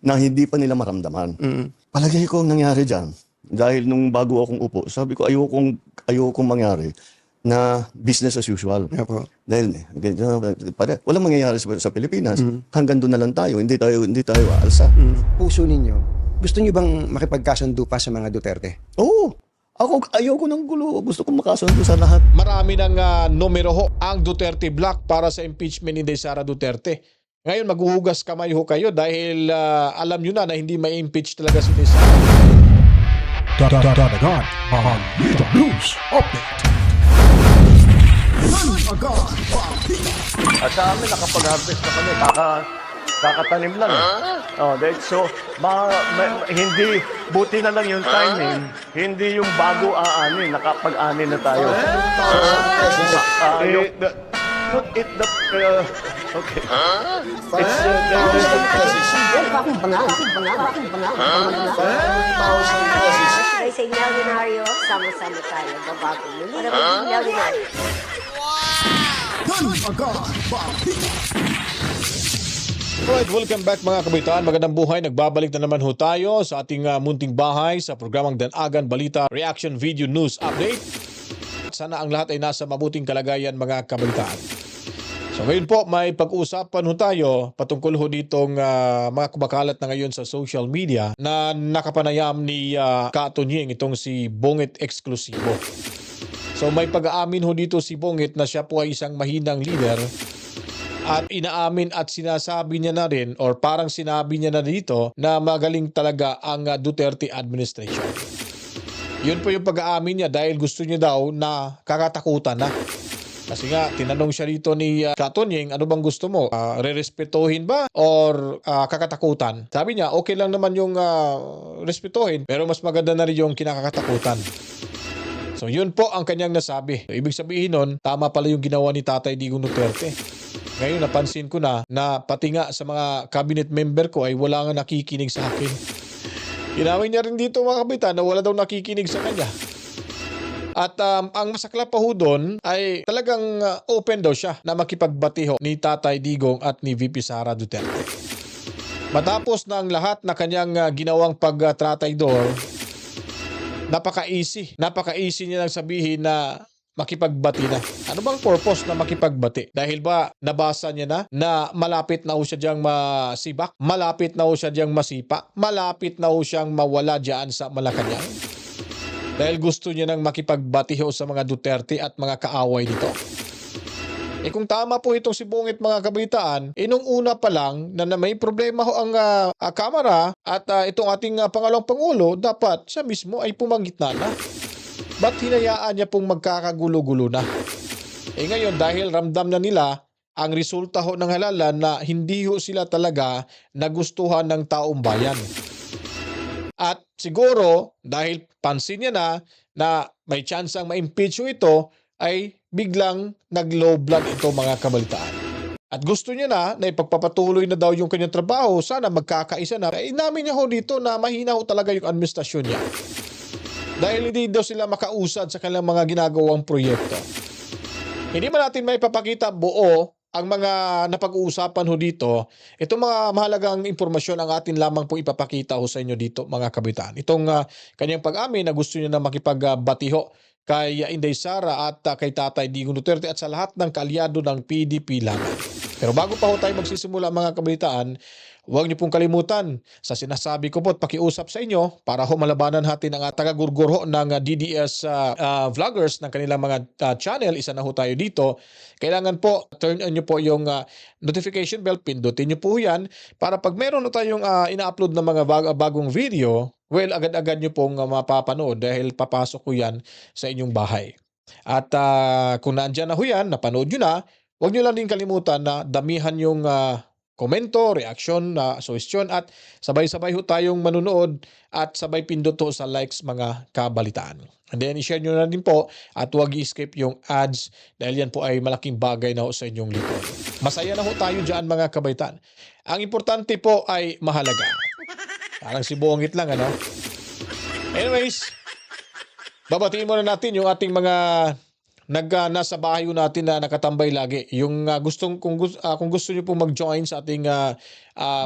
na hindi pa nila maramdaman. Palagay ko ang nangyari dyan, dahil nung bago akong upo, sabi ko ayokong mangyari na business as usual. Opo. Dahil walang mangyayari sa Pilipinas. Hanggang doon na lang tayo. Hindi tayo aalsa. Puso ninyo, gusto niyo bang makipagkasundo pa sa mga Duterte? Oo. Ayoko ng gulo. Gusto kong makasundo sa lahat. Marami ng numero ho ang Duterte Block para sa impeachment ni Inday Sara Duterte. Ngayon maghuhugas kamay ho kayo dahil alam nyo na hindi may impeach talaga si Inday Sara. Dadagan ang Balita News Update. At sa amin, nakapag-harvest na kami. Kakatanim lang. So, hindi, buti na lang yung timing. Hindi yung bago aanin. Nakapag-anin na tayo. Okay. They say milyonaryo, sama-sama tayo, babago muli. Para maging milyonaryo. Alright, welcome back mga kabitaan. Magandang buhay. Nagbabalik na naman ho tayo sa ating munting bahay sa programang Danagan Balita Reaction Video News Update. Sana ang lahat ay nasa mabuting kalagayan mga kabitaan. So ngayon po may pag-uusapan ho tayo patungkol ho ditong mga kumakalat na ngayon sa social media na nakapanayam ni Katunying itong si Bongit Exclusivo. So may pag-aamin ho dito si Bongit na siya po ay isang mahinang leader at inaamin at sinasabi niya na rin or parang sinabi niya na dito na magaling talaga ang Duterte administration. Yun po yung pag-aamin niya dahil gusto niya daw na kakatakutan na. Kasi nga, tinanong siya dito ni Katunying, ano bang gusto mo? Re-respetuhin ba or kakatakutan? Sabi niya, okay lang naman yung respetuhin pero mas maganda na rin yung kinakatakutan. So yun po ang kanyang nasabi. Ibig sabihin nun, tama pala yung ginawa ni Tatay Digong Duterte. Ngayon napansin ko na pati nga sa mga cabinet member ko ay wala nga nakikinig sa akin. Inawin niya rin dito mga kabitan na wala daw nakikinig sa kanya. At ang masaklap pa ho doon ay talagang open daw siya na makipagbatiho ni Tatay Digong at ni VP Sara Duterte. Matapos na ang lahat na kanyang ginawang pagtraidor, napaka-easy. Napaka-easy niya lang sabihin na makipagbati na. Ano bang purpose na makipagbati? Dahil ba nabasa niya na malapit na ho siya diyang masibak? Malapit na ho siya diyang masipa? Malapit na ho siyang mawala dyan sa Malacanang? Dahil gusto niya nang makipagbati ho sa mga Duterte at mga kaaway nito. Kung tama po itong si Bongit mga kabitaan, nung una pa lang na may problema ho ang kamera at itong ating pangalawang Pangulo, dapat siya mismo ay pumangitna na. Ba't hinayaan niya pong magkakagulo-gulo na? Ngayon dahil ramdam na nila ang resulta ho ng halalan na hindi ho sila talaga nagustuhan ng taong bayan. At siguro dahil pansin niya na may chance ang ma-impeach ito ay biglang nag-low blood ito mga kabalitaan. At gusto niya na ipagpapatuloy na daw yung kanyang trabaho, sana magkakaisa na. Inamin niya ho dito na mahina ho talaga yung administrasyon niya. Dahil hindi daw sila makausad sa kanilang mga ginagawang proyekto. Hindi ba natin may papakita buo ang mga napag-uusapan ho dito? Itong mga mahalagang impormasyon ang atin lamang po ipapakita ho sa inyo dito mga kabitaan. Itong kanyang pag-amin na gusto niya na makipagbatiho kay Inday Sara at kay Tatay Digong Duterte at sa lahat ng kaalyado ng PDP lamang. Pero bago pa ho tayo magsisimula mga kabitaan, huwag niyo pong kalimutan sa sinasabi ko po at pakiusap sa inyo para ho malabanan natin ang taga-gurgur ho ng DDS vloggers ng kanilang mga channel. Isa na ho tayo dito. Kailangan po turn on niyo po yung notification bell, pindutin niyo po yan para pag meron na tayong ina-upload na mga bagong video, well, agad-agad niyo pong mapapanood dahil papasok ko yan sa inyong bahay. At kung nandyan na ho yan, napanood nyo na, huwag nyo lang din kalimutan na damihan yung komento, reaksyon, suggestion at sabay-sabay ho tayong manunood at sabay pindot ho sa likes mga kabalitaan. And then i-share nyo na din po at huwag i-skip yung ads dahil yan po ay malaking bagay na ho sa inyong likod. Masaya na ho tayo dyan mga kabalitaan. Ang importante po ay mahalaga. Parang si Bongit lang ano. Anyways, babatiin muna natin yung ating mga nasa bahay ho natin na nakatambay lagi. Yung kung gusto niyo po mag-join sa ating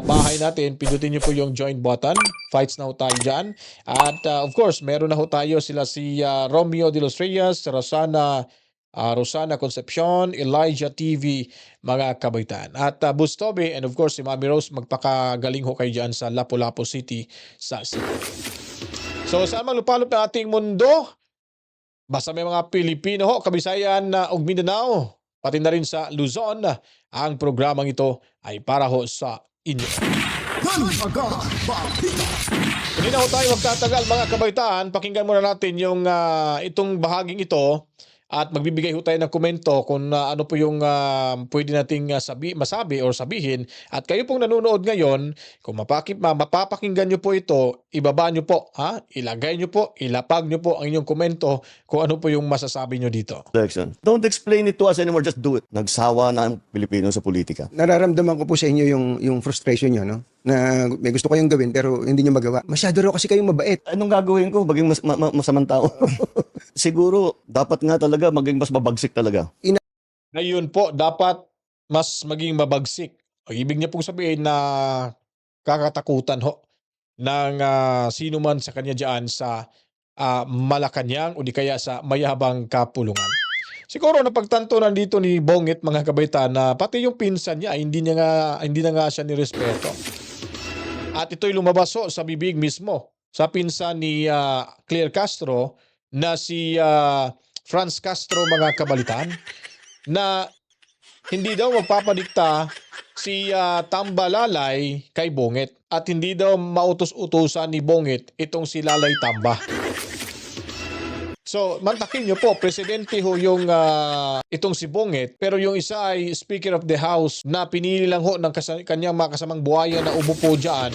bahay natin, pindutin niyo po yung join button. Fights na ho tayo dyan. At of course, meron na ho tayo si Romeo de los Reyes, Rosana Concepcion, Elijah TV, mga kabaitan. At Bustobe, and of course, si Mami Rose, magpakagaling ho kayo dyan sa Lapu-Lapu City sa Cebu. So, saan man lupalop ng ating mundo, basta may mga Pilipino ho, Kabisayan ug Mindanao, pati na rin sa Luzon, ang programang ito ay para ho sa inyo. Hindi na ho tayo magtatagal mga kabaitaan, pakinggan muna natin yung itong bahaging ito at magbibigay ho tayo ng komento kung ano po yung pwede nating masabi or sabihin. At kayo pong nanonood ngayon, kung mapapakinggan nyo po ito, ibaba nyo po, ilagay nyo po, ilapag nyo po ang inyong komento kung ano po yung masasabi nyo dito. Election. Don't explain it to us anymore, just do it. Nagsawa na ang Pilipino sa politika. Nararamdaman ko po sa inyo yung frustration nyo, no? Na may gusto kayong gawin pero hindi nyo magawa. Masyado raw kasi kayong mabait. Anong gagawin ko? Maging masamang tao. Siguro, dapat nga talaga maging mas mabagsik talaga. Ngayon po, dapat mas maging mabagsik. O, ibig niya pong sabihin na kakatakutan ho ng sino man sa kanya dyan sa Malacanang o di kaya sa mayabang kapulungan. Siguro napagtanto nandito ni Bongit mga kabaitan na pati yung pinsan niya hindi na nga siya nirespeto. At ito'y lumabas ho sa bibig mismo sa pinsan ni Claire Castro na si Franz Castro mga kabalitan na hindi daw magpapadikta si Tamba Lalay kay Bongit at hindi daw mautos-utusan ni Bongit itong si Lalay Tamba. So, mantakin nyo po, presidente ho yung itong si Bongit, pero yung isa ay Speaker of the House na pinili lang ho ng kanyang mga kasamang buhaya na umupo dyan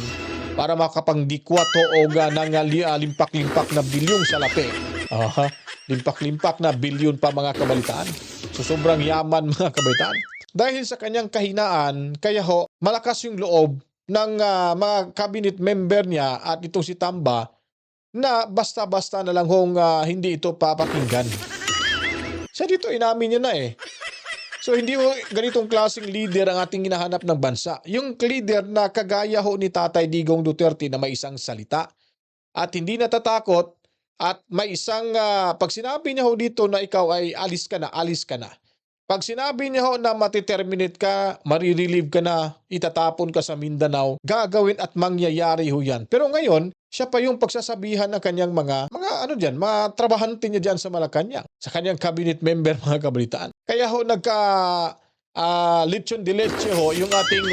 para makapangdikwat ho o ng limpak-limpak na bilyong salapi. Limpak-limpak na bilyon pa mga kabalitaan. So, sobrang yaman mga kabalitaan. Dahil sa kanyang kahinaan, kaya ho, malakas yung loob ng mga cabinet member niya at itong si Tamba na basta-basta na lang hong hindi ito papakinggan. Siya dito inamin niya na eh. So hindi ho ganitong klaseng leader ang ating hinahanap ng bansa. Yung leader na kagaya ho ni Tatay Digong Duterte na may isang salita at hindi natatakot at may isang pag sinabi niya ho dito na ikaw ay alis ka na, alis ka na. Pag sinabi niya ho na matiterminate ka, marirelieve ka na, itatapon ka sa Mindanao, gagawin at mangyayari ho yan. Pero ngayon, siya pa yung pagsasabihan ng kanyang mga trabahante niya dyan sa Malacanang, sa kanyang cabinet member mga kabalitaan. Kaya ho lechon de leche ho yung ating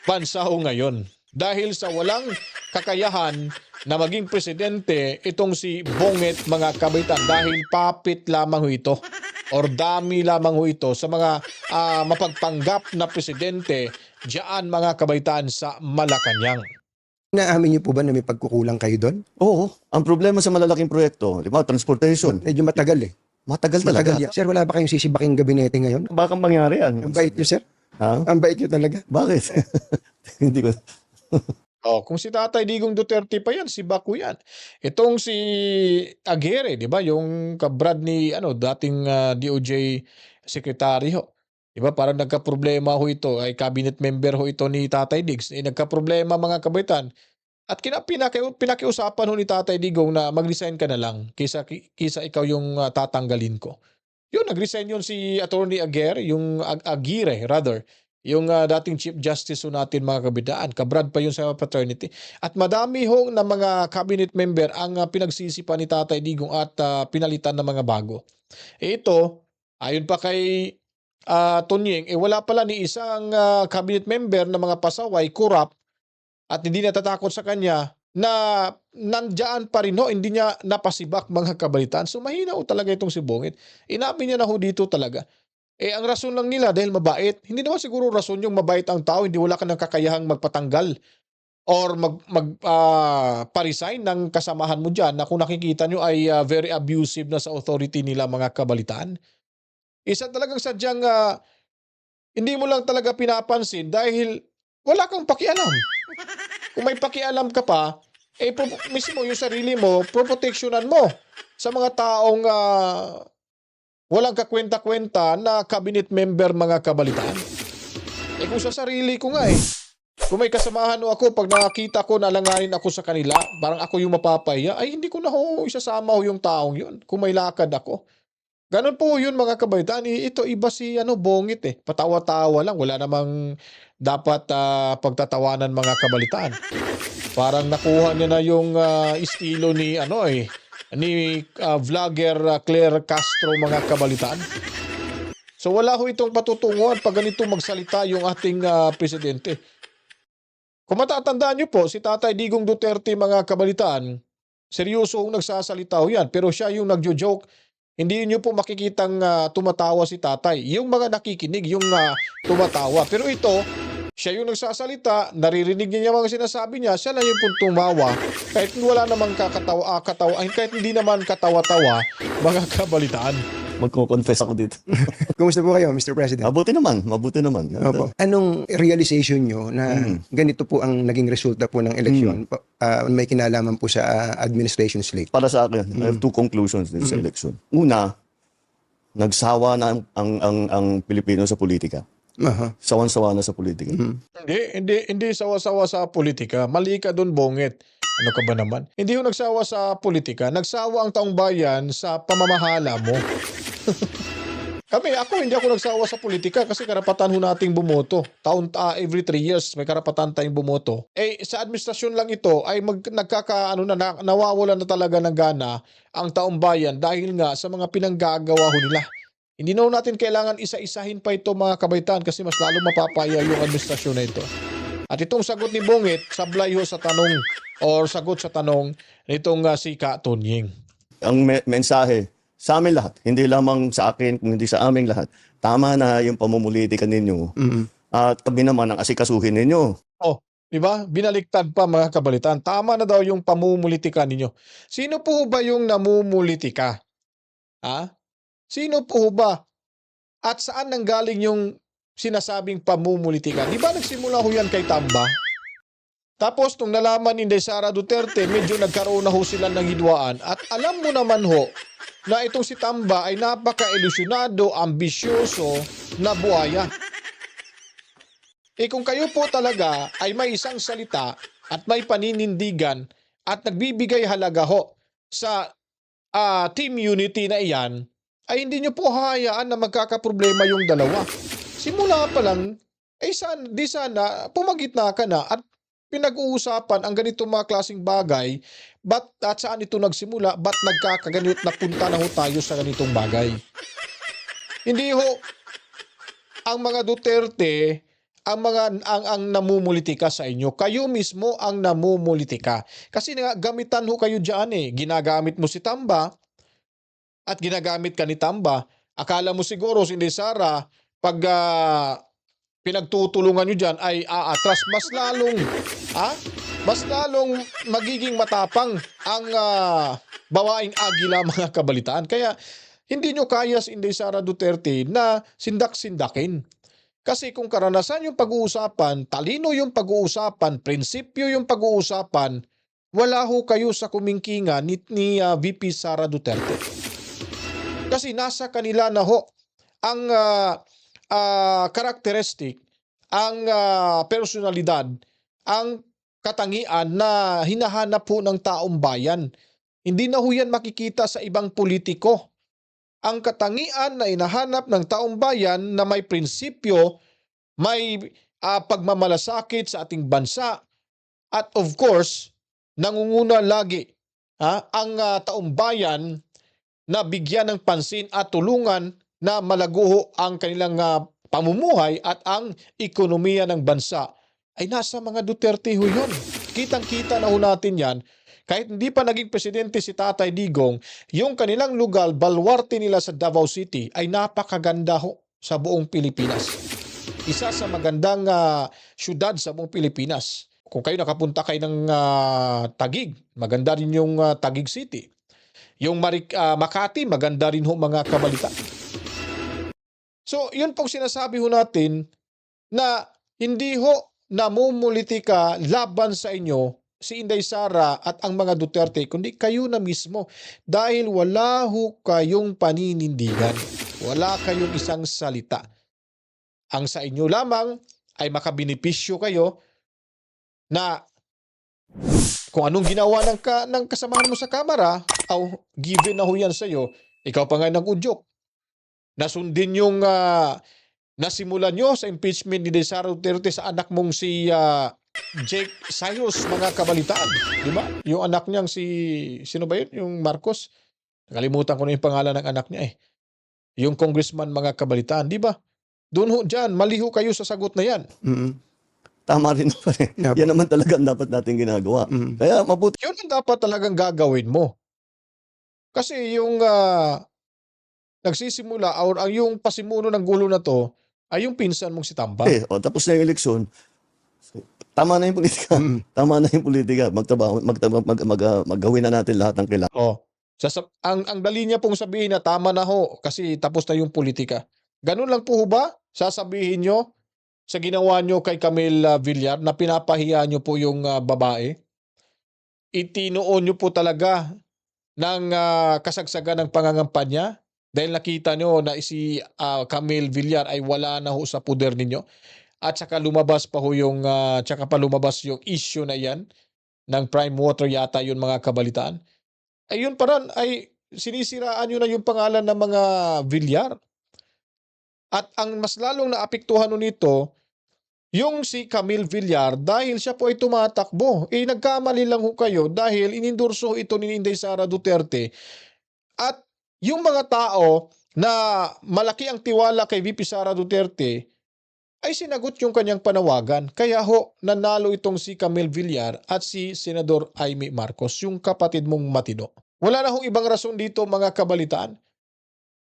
bansa ho ngayon. Dahil sa walang kakayahan na maging presidente itong si Bongit mga kabalitaan dahil papit lamang ho ito. Or dami lamang ho ito sa mga mapagpanggap na presidente diyan mga kabaitaan sa Malacanang. Naamin niyo po ba na may pagkukulang kayo doon? Oo, ang problema sa malalaking proyekto, di ba, transportation, Medyo matagal eh. matagal talaga. Matagal yan. Sir, wala ba kayong sisibaking gabinete ngayon? Baka mangyari yan. Ang bait niyo, sir. Ha? Ang bait niyo talaga. Bakit? Hindi ko. Kung si Tatay Digong Duterte pa yan, si Baku yan. Itong si Aguirre, di ba? Yung kabrad ni dating DOJ secretary ho. Di ba? Parang nagka-problema ho ito. Ay cabinet member ho ito ni Tatay Diggs. Nagka-problema mga kabaitan. At pinakiusapan ho ni Tatay Digong na mag-resign ka na lang kisa ikaw yung tatanggalin ko. Yun, nag-resign yun si Attorney Aguirre, Aguirre rather. Yung dating Chief Justice ho natin mga kabidaan, kabrad pa yun sa paternity. At madami hong na mga cabinet member ang pinagsisipan ni Tatay Digong at pinalitan ng mga bago. Ito, ayon pa kay Tonyeng, wala pala ni isang cabinet member na mga pasaway, corrupt, at hindi natatakot sa kanya na nandyan pa rin ho, hindi niya napasibak mga kabalitaan. So mahina ho talaga itong si Bongit. Inamin niya na ho dito talaga. Ang rason lang nila dahil mabait. Hindi naman siguro rason yung mabait ang tao, hindi wala ka ng kakayahang magpatanggal or pa-resign ng kasamahan mo dyan na kung nakikita nyo ay very abusive na sa authority nila mga kabalitaan. Isa talagang sadyang hindi mo lang talaga pinapansin dahil wala kang pakialam. Kung may pakialam ka pa, mismo yung sarili mo, proprotectionan mo sa mga taong Walang kakwenta-kwenta na cabinet member mga kabalitaan. Eh kung sa sarili ko nga kung may kasamahan o ako, pag nakakita ko na alanganin ako sa kanila, parang ako yung mapapaya, ay hindi ko na isasama yung taong yun kung may lakad ako. Ganon po yun mga kabalitaan. Ito iba si Bongit Patawa-tawa lang. Wala namang dapat pagtatawanan mga kabalitaan. Parang nakuha niya na yung estilo ni vlogger Claire Castro mga kabalitaan. So wala ho itong patutunguhan pag ganito magsalita yung ating presidente. Kung matatandaan niyo po, si Tatay Digong Duterte mga kabalitaan, seryoso ang nagsasalita ho yan, pero siya yung nagjo-joke. Hindi niyo po makikitang tumatawa si Tatay. Yung mga nakikinig, yung tumatawa. Pero ito, siya yung nagsasalita, naririnig niya yung mga sinasabi niya, siya lang yung pong tumawa, kahit wala namang kahit hindi naman katawa-tawa, mga kabalitaan. Magko-confess ako dito. Kumusta po kayo, Mr. President? Mabuti naman, mabuti naman. Opo. Anong realization nyo na ganito po ang naging resulta po ng eleksyon? May kinalaman po sa administration slate? Para sa akin, I have two conclusions din sa election. Una, nagsawa na ang Pilipino sa politika. Aha. Sawan-sawa na sa politika. Hindi sawa-sawa sa politika. Mali ka doon, Bongit. Ano ka ba naman? Hindi ho nagsawa sa politika. Nagsawa ang taong bayan sa pamamahala mo. Hindi ako nagsawa sa politika kasi karapatan ho nating bumoto. Every 3 years may karapatan tayong bumoto. Sa administrasyon lang ito ay nawawalan na talaga ng gana ang taong bayan dahil nga sa mga pinanggagawa ho nila. Hindi na ho natin kailangan isa-isahin pa ito mga kabaitan kasi mas lalo mapapaya yung administrasyon na ito. At itong sagot ni Bongit, sablay ho sa tanong or sagot sa tanong nitong si Ka Tunying. Ang mensahe sa amin lahat, hindi lamang sa akin, kundi sa aming lahat, tama na yung pamumulitika ninyo. At kami naman ang asikasuhin ninyo. Di ba? Binaliktad pa mga kabalitan. Tama na daw yung pamumulitika ninyo. Sino po ba yung namumulitika? Sino po ba? At saan nanggaling yung sinasabing pamumulitika? Di ba nagsimula ho yan kay Tamba? Tapos nung nalaman ni Sara Duterte, medyo nagkaroon na ho sila ng hidwaan. At alam mo naman ho, na itong si Tamba ay napaka-ilusyonado, ambisyoso na buhaya. Kung kayo po talaga ay may isang salita at may paninindigan at nagbibigay halaga ho sa team unity na iyan, ay hindi nyo po hayaan na magkakaproblema yung dalawa. Simula pa lang, sana pumagitna ka na at pinag-uusapan ang ganitong mga klaseng bagay, at saan ito nagsimula, ba't nagkakaganit na punta na ho tayo sa ganitong bagay. Hindi ho ang mga Duterte ang namumulitika sa inyo. Kayo mismo ang namumulitika. Kasi gamitan ho kayo diyan Ginagamit mo si Tamba at ginagamit ka ni Tamba. Akala mo siguro si Sara pag pinagtutulungan nyo dyan ay aatras, mas lalong magiging matapang ang bawaing agila mga kabalitaan. Kaya hindi nyo kaya si Sara Duterte na sindak-sindakin. Kasi kung karanasan yung pag-uusapan, talino yung pag-uusapan, prinsipyo yung pag-uusapan, wala ho kayo sa kumingkingan ni VP Sara Duterte. Kasi nasa kanila na ho ang karakteristik, ang personalidad, ang katangian na hinahanap po ng taong bayan. Hindi na ho yan makikita sa ibang politiko. Ang katangian na hinahanap ng taong bayan na may prinsipyo, may pagmamalasakit sa ating bansa, at of course, nangunguna lagi ang taong bayan na bigyan ng pansin at tulungan na malaguho ang kanilang pamumuhay at ang ekonomiya ng bansa ay nasa mga Duterte ho yun. Kitang-kita na ho natin yan. Kahit hindi pa naging presidente si Tatay Digong, yung kanilang lugar, balwarte nila sa Davao City ay napakaganda ho sa buong Pilipinas. Isa sa magandang syudad sa buong Pilipinas. Kung kayo nakapunta kayo ng Taguig, maganda rin yung Taguig City. Yung Makati, maganda rin ho mga kabalita. So, yun pong sinasabi ho natin na hindi ho namumulitika laban sa inyo si Inday Sara at ang mga Duterte, kundi kayo na mismo. Dahil wala ho kayong paninindigan. Wala kayong isang salita. Ang sa inyo lamang ay makabinipisyo kayo na kung anong ginawa ng kasamahan mo sa kamera, given na ho yan sa'yo, ikaw pa nga nag-udyok. Nasundin yung nasimulan nyo sa impeachment ni Sara Duterte sa anak mong si Jake Cyrus, mga kabalitaan. Di ba? Yung anak niyang sino ba yun? Yung Marcos? Nakalimutan ko na yung pangalan ng anak niya eh. Yung congressman, mga kabalitaan. Di ba? Doon ho dyan, maliho kayo sa sagot na yan. Tama rin naman eh. Yeah. Yan naman talaga ang dapat natin ginagawa. Kaya mabuti Yun ang dapat talagang gagawin mo. Kasi yung nagsisimula or ang yung pasimuno ng gulo na to ay yung pinsan mong si Tamba. tapos na yung eleksyon, tama na yung politika. Tama na yung politika. Maggawin na natin lahat ng kailangan. Ang dali niya pong sabihin na tama na ho kasi tapos na yung politika. Ganun lang po ho ba? Sasabihin nyo sa ginawa nyo kay Camille Villar na pinapahiya nyo po yung babae? Itinoon nyo po talaga ng kasagsagan ng pangangampanya dahil nakita nyo na si Camille Villar ay wala na ho sa puder ninyo? At saka lumabas pa ho yung issue na yan ng prime water yata yun, mga kabalitaan. Ay yun pa rin, ay sinisiraan nyo na yung pangalan ng mga Villar. At ang mas lalong naapektuhan nito, yung si Camille Villar, dahil siya po ay tumatakbo. Nagkamali lang ho kayo dahil inindorso ito ni Inday Sara Duterte. At yung mga tao na malaki ang tiwala kay VP Sara Duterte, ay sinagot yung kanyang panawagan. Kaya ho, nanalo itong si Camille Villar at si Senador Amy Marcos, yung kapatid mong matino. Wala na hong ibang rason dito, mga kabalitaan.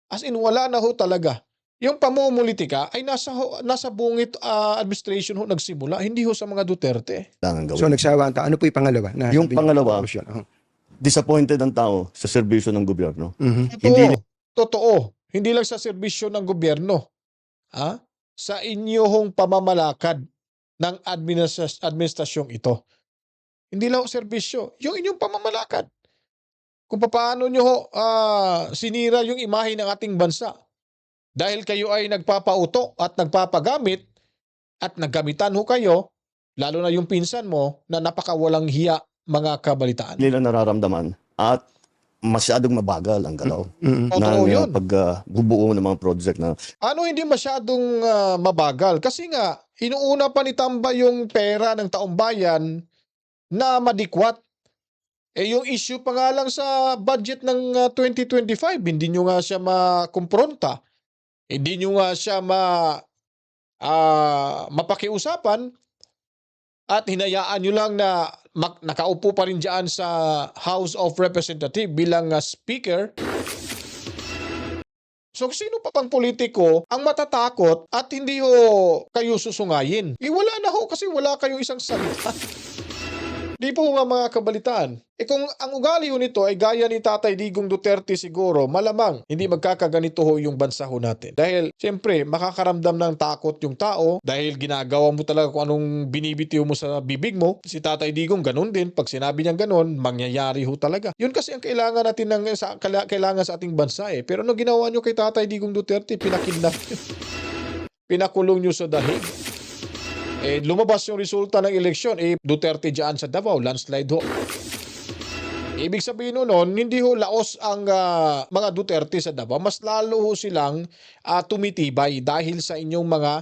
As in, wala na ho talaga. Yung pamumulitika ay nasa bungit administration ho nagsimula, hindi ho sa mga Duterte. Gawin. So nagsawa ang tao. Ano po yung pangalawa? Yung Sabi niyo, pangalawa, korupsyon. disappointed ang tao sa serbisyo ng gobyerno. Totoo. Hindi lang sa serbisyo ng gobyerno. Sa inyong pamamalakad ng administrasyong ito. Hindi lang serbisyo, yung inyong pamamalakad. Kung paano nyo sinira yung imahe ng ating bansa. Dahil kayo ay nagpapauto at nagpapagamit at naggamitan ho kayo, lalo na yung pinsan mo na napakawalang hiya, mga kabalitaan. Nila nararamdaman at masyadong mabagal ang galaw Totoo yun. pagbubuo ng mga project na Ano hindi masyadong mabagal? Kasi nga, inuuna pa ni Tamba yung pera ng taong bayan na madikwat. Yung issue pa nga lang sa budget ng 2025, hindi nyo nga siya makumpronta. Hindi nyo nga siya mapakiusapan at hinayaan nyo lang na nakaupo pa rin dyan sa House of Representatives bilang speaker. So sino pa pang politiko ang matatakot at hindi ho kayo susungayin? Wala na ho kasi wala kayong isang salita. Di po nga, mga kabalitaan. Kung ang ugali ho nito ay gaya ni Tatay Digong Duterte siguro, malamang hindi magkakaganito ho yung bansa ho natin. Dahil siyempre makakaramdam ng takot yung tao dahil ginagawa mo talaga kung anong binibitiw mo sa bibig mo. Si Tatay Digong ganun din. Pag sinabi niyang ganun, mangyayari ho talaga. Yun kasi ang kailangan natin kailangan sa ating bansa eh. Pero ano ginawa niyo kay Tatay Digong Duterte? Pinakidnap niyo. Pinakulong niyo sa dahig. Lumabas yung resulta ng eleksyon, Duterte dyan sa Davao, landslide ho. Ibig sabihin nun, hindi ho laos ang mga Duterte sa Davao, mas lalo ho silang tumitibay dahil sa inyong mga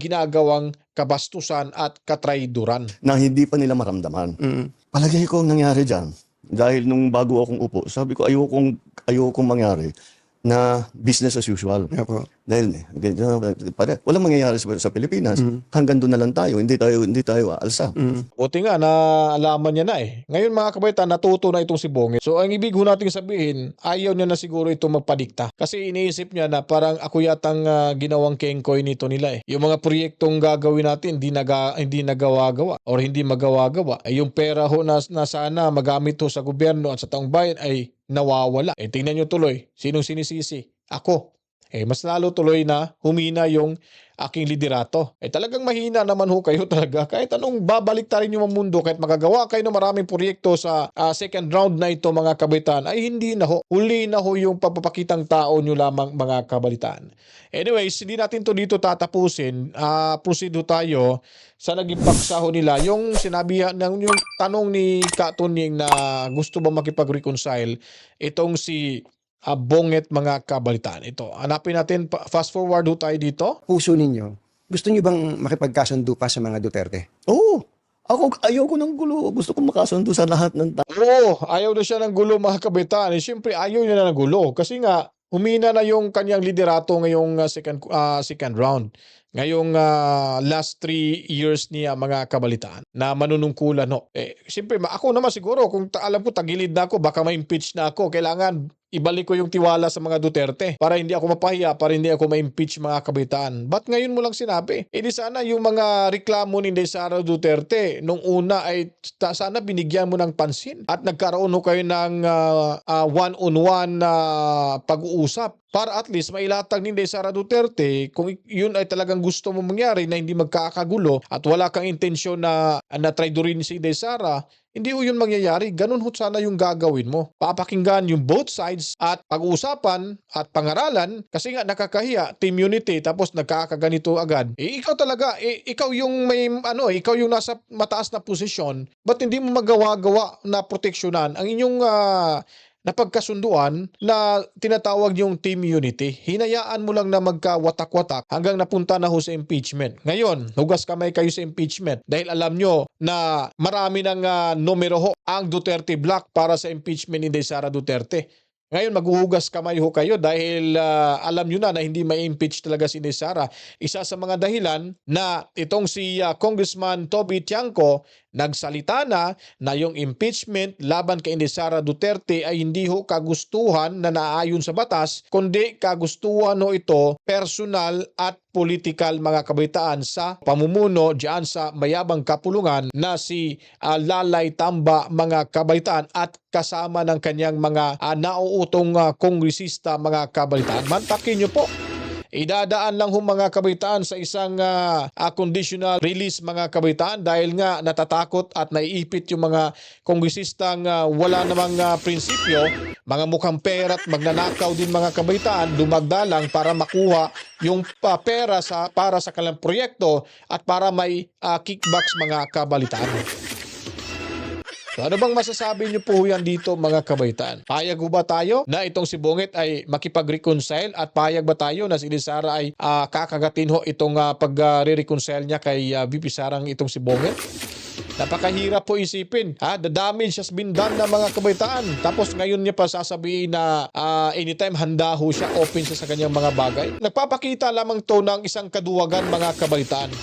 ginagawang kabastusan at katrayduran. na hindi pa nila maramdaman. Palagay ko ang nangyari dyan, dahil nung bago akong upo, sabi ko ayokong mangyari na business as usual. Opo. Dahil walang mangyayari sa Pilipinas. Hanggang doon na lang tayo. Hindi tayo aalsa. Buti nga, naalaman niya na eh. Ngayon, mga kabaitan, natuto na itong si Bongit. So, ang ibig ho natin sabihin, ayaw niya na siguro itong magpadikta. Kasi iniisip niya na parang ako yatang ginawang kengkoy nito nila eh. Yung mga proyektong gagawin natin, hindi nagawa-gawa or hindi magawa-gawa. Yung pera ho na sana magamit ho sa gobyerno at sa taong bayan ay nawawala. Tingnan nyo tuloy, sinong sinisisi? Ako. mas lalo tuloy na humina yung aking liderato. Talagang mahina naman ho kayo talaga. Kahit anong babalik ta rin yung mundo, kahit magagawa kayo ng maraming proyekto sa second round na ito mga kabaitaan, ay hindi na ho. Huli na ho yung papapakitang tao nyo lamang mga kabalitaan. Anyways, hindi natin to dito tatapusin. Proceed ho tayo sa naging paksa ho nila. Yung sinabi yung tanong ni Katunying na gusto ba makipag-reconcile, itong si Bonget mga kabalitaan. Ito, hanapin natin, fast forward ho tayo dito. Puso ninyo, gusto niyo bang makipagkasundo pa sa mga Duterte? Oo. Ayoko ng gulo. Gusto kong makasundo sa lahat ng tao. Oo, ayaw na siya ng gulo mga kabaitaan. Siyempre, ayaw niya na ng gulo. Kasi nga, humina na yung kanyang liderato ngayong second round. Ngayong last 3 years niya mga kabalitaan na manunungkulan ho. Siyempre, ako naman siguro, kung alam ko tagilid na ako, baka ma-impeach na ako. Kailangan ibalik ko yung tiwala sa mga Duterte para hindi ako mapahiya, para hindi ako ma-impeach mga kabaitaan. Ba't ngayon mo lang sinabi? Di sana yung mga reklamo ni Sara Duterte nung una ay sana binigyan mo ng pansin at nagkaroon ho kayo ng one-on-one na pag-uusap para at least mailatag ni Sara Duterte kung yun ay talagang gusto mo mangyari na hindi magkakagulo at wala kang intensyon na traidorin si Sara. Hindi ho yun mangyayari. Ganun ho sana yung gagawin mo. Papakinggan yung both sides at pag-uusapan at pangaralan kasi nga nakakahiya, team unity, tapos nagkakaganito agad. Ikaw talaga, ikaw yung may ikaw yung nasa mataas na posisyon, ba't hindi mo magawa-gawa na proteksyonan ang inyong napagkasunduan na tinatawag yung team unity? Hinayaan mo lang na magkawatak-watak hanggang napunta na ho sa impeachment. Ngayon, hugas kamay kayo sa impeachment dahil alam nyo na marami ng numero ho ang Duterte Block para sa impeachment ni Sara Duterte. Ngayon, maghuhugas kamay ho kayo dahil alam nyo na hindi ma-impeach talaga si Sara. Isa sa mga dahilan na itong si Congressman Toby Tiangco nagsalita na yung impeachment laban kay Sara Duterte ay hindi ho kagustuhan na naayon sa batas, kundi kagustuhan ho ito personal at political mga kabaitaan sa pamumuno diyan sa mayabang kapulungan na si Lalay Tamba mga kabaitaan at kasama ng kanyang mga nauutong kongresista mga kabaitaan. Mantakin nyo po. Idadaan lang mga kabaitaan sa isang conditional release mga kabaitaan dahil nga natatakot at naiipit yung mga kongresistang wala namang prinsipyo, mga mukhang pera at magnanakaw din mga kabaitaan, dumagdalang para makuha yung pera para sa kanilang proyekto at para may kickbacks mga kabalitaan. So, ano bang masasabi niyo po yan dito mga kabaitaan? Payag ba tayo na itong si Bonget ay makipag-reconcile at payag ba tayo na si Sara ay kakagatin ho itong pag-reconcile niya kay VP Sarang itong si Bonget? Napakahirap po isipin. The damage has been done na mga kabaitaan. Tapos ngayon niya pa sasabihin na anytime handa ho siya, open siya sa kanyang mga bagay. Nagpapakita lamang to ng isang kaduwagan mga kabaitaan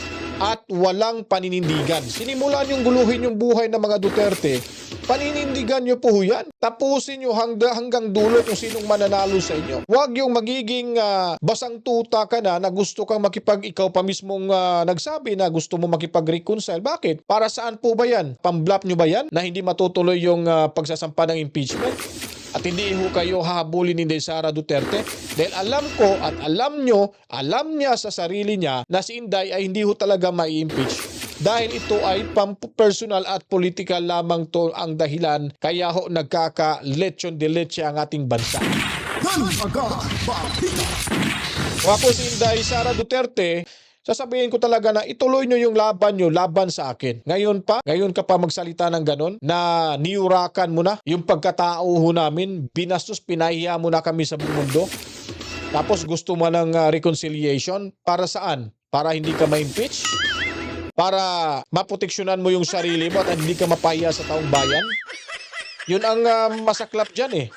at walang paninindigan. Sinimulan yung guluhin yung buhay ng mga Duterte. Paninindigan nyo po yan. Tapusin nyo hanggang dulo kung sinong mananalo sa inyo. Huwag yung magiging basang tuta ka na gusto kang ikaw pa mismong nagsabi na gusto mo makipag-reconcile. Bakit? Para saan po ba yan? Pamblap nyo ba yan na hindi matutuloy yung pagsasampa ng impeachment? At hindi ho kayo hahabulin ni Sara Duterte dahil alam ko at alam niya sa sarili niya na si Inday ay hindi ho talaga mai-impeach dahil ito ay personal at political lamang to ang dahilan kaya ho nagkaka-lechon de leche ang ating bansa. Kung ako si Inday Sara Duterte, sasabihin ko talaga na ituloy nyo yung laban sa akin. Ngayon ka pa magsalita ng ganon na niurakan mo na yung pagkatao ho namin, binastos, pinahiya mo na kami sa mundo. Tapos gusto mo ng reconciliation, para saan? Para hindi ka ma-impeach? Para maproteksyonan mo yung sarili mo at hindi ka mapahiya sa taong bayan? Yun ang masaklap dyan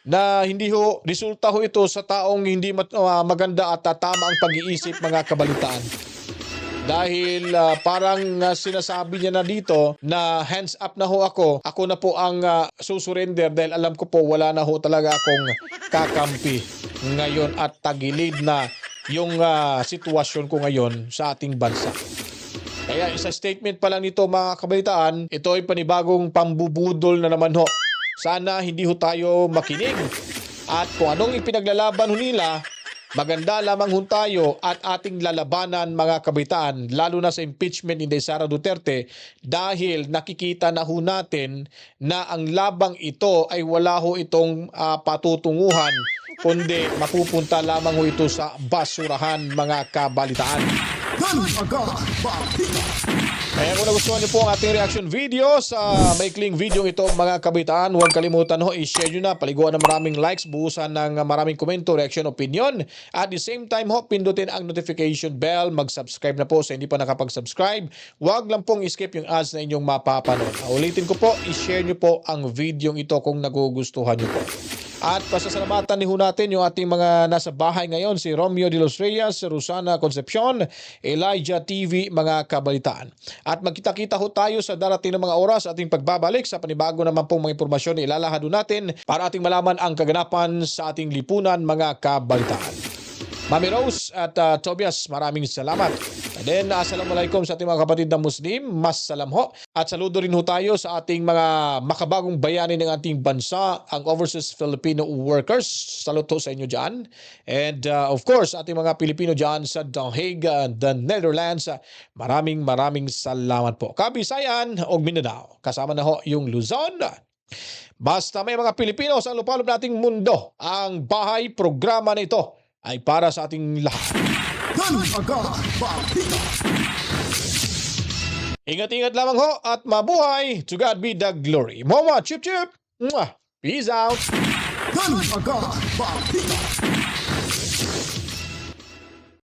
na hindi ho resulta ho ito sa taong hindi maganda at tama ang pag-iisip mga kabalitaan. Dahil parang sinasabi niya na dito na hands up na ho ako na po ang susurrender dahil alam ko po wala na ho talaga akong kakampi ngayon at tagilid na yung sitwasyon ko ngayon sa ating bansa. Kaya isa statement pa lang nito mga kabalitaan, ito ay panibagong pambubudol na naman ho. Sana hindi ho tayo makinig. At kung anong ipinaglalaban ho nila, maganda lamang ho tayo at ating lalabanan mga kabitaan, lalo na sa impeachment ni Sara Duterte, dahil nakikita na ho natin na ang labang ito ay wala ho itong patutunguhan, kundi mapupunta lamang ho ito sa basurahan mga kabalitaan. Kaya kung nagustuhan niyo po ang ating reaction video sa maikling video ito mga kabitaan, huwag kalimutan ho, i-share nyo na, paliguan ng maraming likes, buhusan ng maraming komento, reaction, opinion. At the same time ho, pindutin ang notification bell, mag-subscribe na po sa hindi pa nakapag-subscribe. Huwag lang pong skip yung ads na inyong mapapanood. Ulitin ko po, i-share nyo po ang video ito kung nagugustuhan nyo po. At pasasalamatan ni ho natin yung ating mga nasa bahay ngayon, si Romeo de los Reyes, Rosana Concepcion, Elijah TV, mga kabalitaan. At magkita-kita ho tayo sa darating na mga oras ating pagbabalik sa panibago naman pong mga impormasyon na ilalahad natin para ating malaman ang kaganapan sa ating lipunan, mga kabalitaan. Mami Rose at Tobias, maraming salamat. And then, assalamualaikum sa ating mga kapatid na Muslim. Mas salam ho. At saludo rin ho tayo sa ating mga makabagong bayani ng ating bansa, ang overseas Filipino workers. Saludo sa inyo dyan. And of course, ating mga Pilipino dyan sa The Hague, the Netherlands. Maraming salamat po. Kabisayan o Mindanao. Kasama na ho yung Luzon. Basta may mga Pilipino sa lupalop nating mundo, ang bahay programa na ito ay para sa ating lahat. Ingat-ingat lamang ho at mabuhay. To God be the glory. Mama, chip chip. Peace out.